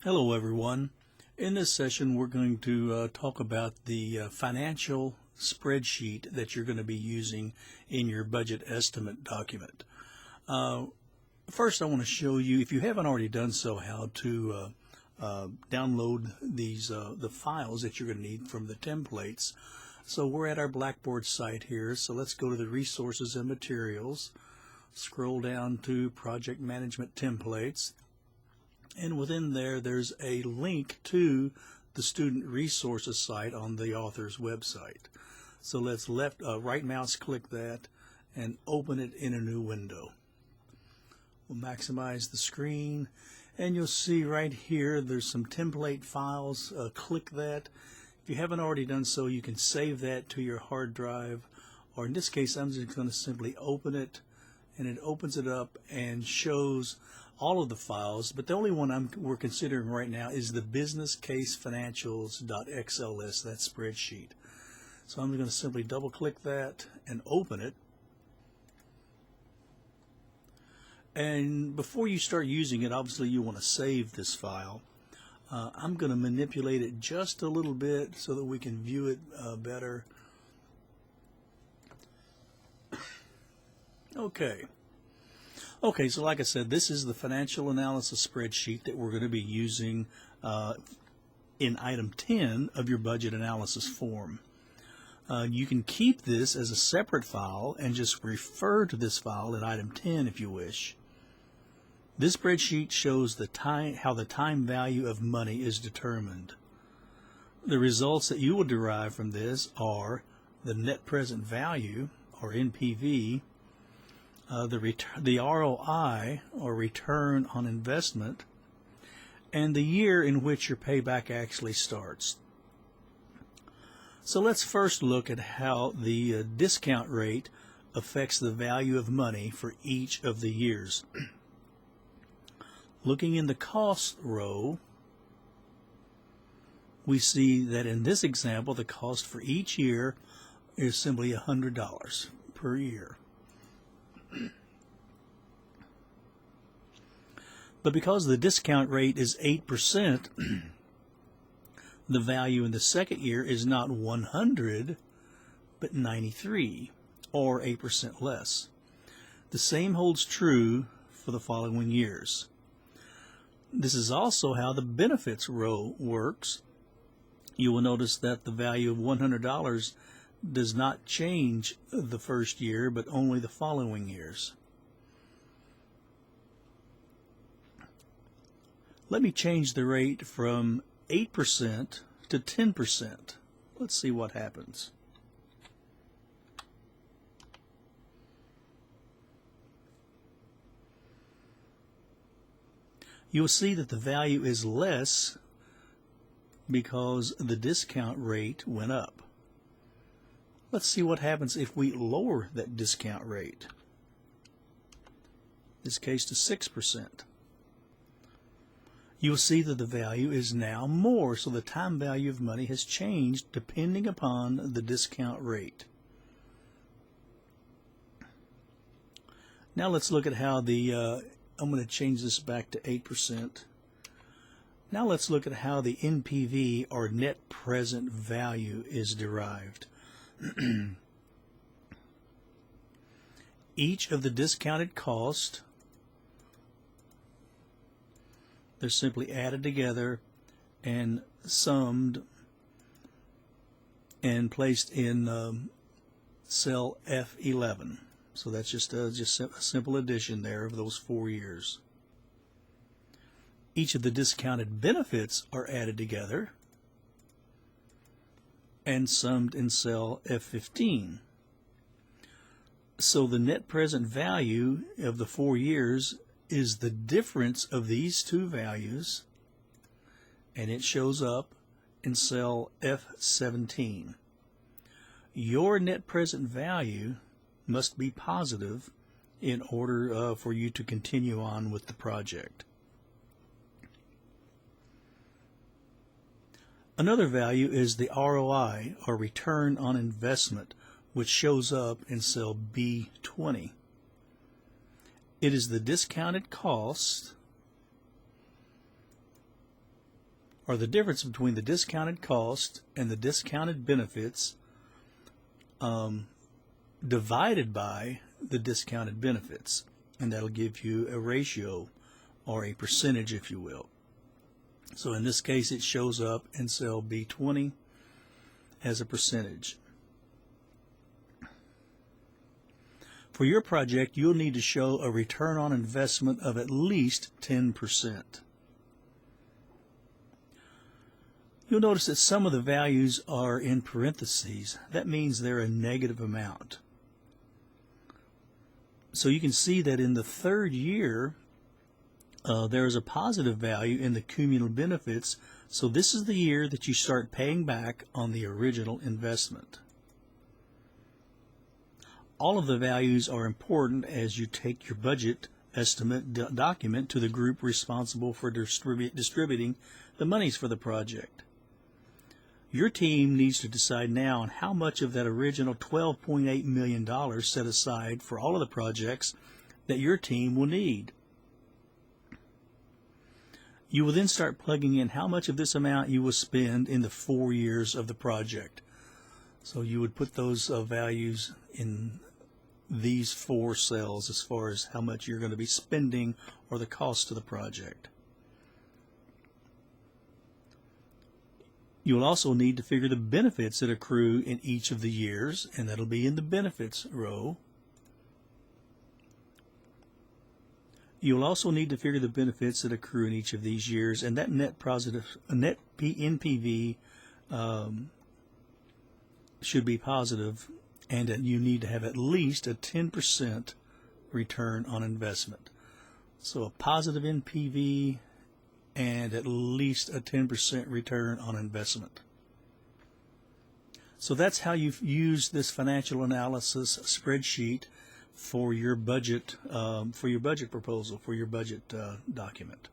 Hello everyone. In this session we're going to talk about the financial spreadsheet that you're going to be using in your budget estimate document. First I want to show you, if you haven't already done so, how to download the files that you're going to need from the templates. So we're at our Blackboard site here, so let's go to the resources and materials, scroll down to project management templates. And within there, there's a link to the student resources site on the author's website. So let's right mouse click that and open it in a new window. We'll maximize the screen and you'll see right here there's some template files. Click that. If you haven't already done so, you can save that to your hard drive, or in this case I'm just going to simply open it, and it opens it up and shows all of the files, but the only one we're considering right now is the business case financials.xls, that spreadsheet. So I'm going to simply double click that and open it. And before you start using it, obviously you want to save this file. I'm going to manipulate it just a little bit so that we can view it better. Okay, so like I said, this is the financial analysis spreadsheet that we're going to be using in item 10 of your budget analysis form. You can keep this as a separate file and just refer to this file in item 10 if you wish. This spreadsheet shows how the time value of money is determined. The results that you will derive from this are the net present value, or NPV, the ROI, or return on investment, and the year in which your payback actually starts. So let's first look at how the discount rate affects the value of money for each of the years. Looking in the cost row, we see that in this example the cost for each year is simply $100 per year. But because the discount rate is 8%, the value in the second year is not 100, but 93, or 8% less. The same holds true for the following years. This is also how the benefits row works. You will notice that the value of $100 does not change the first year, but only the following years. Let me change the rate from 8% to 10%. Let's see what happens. You'll see that the value is less because the discount rate went up. Let's see what happens if we lower that discount rate, in this case to 6%. You'll see that the value is now more, so the time value of money has changed depending upon the discount rate. Now let's look at how I'm going to change this back to 8%. Now let's look at how the NPV, or net present value, is derived. Each of the discounted costs, they're simply added together and summed and placed in cell F11. So that's just a simple addition there of those 4 years. Each of the discounted benefits are added together and summed in cell F15. So the net present value of the 4 years is the difference of these two values, and it shows up in cell F17. Your net present value must be positive in order for you to continue on with the project. Another value is the ROI, or return on investment, which shows up in cell B20. It is the discounted cost are the difference between the discounted cost and the discounted benefits divided by the discounted benefits. And that'll give you a ratio or a percentage, if you will. So in this case, it shows up in cell B20 as a percentage. For your project, you'll need to show a return on investment of at least 10%. You'll notice that some of the values are in parentheses. That means they're a negative amount. So you can see that in the third year, there is a positive value in the cumulative benefits. So this is the year that you start paying back on the original investment. All of the values are important as you take your budget estimate document to the group responsible for distributing the monies for the project. Your team needs to decide now on how much of that original $12.8 million set aside for all of the projects that your team will need. You will then start plugging in how much of this amount you will spend in the 4 years of the project. So you would put those values in these 4 cells as far as how much you're going to be spending or the cost of the project. You will also need to figure the benefits that accrue in each of the years, and that'll be in the benefits row. You'll also need to figure the benefits that accrue in each of these years, and that net NPV should be positive, and that you need to have at least a 10% return on investment. So a positive NPV and at least a 10% return on investment. So that's how you've used this financial analysis spreadsheet for your budget proposal, for your budget document.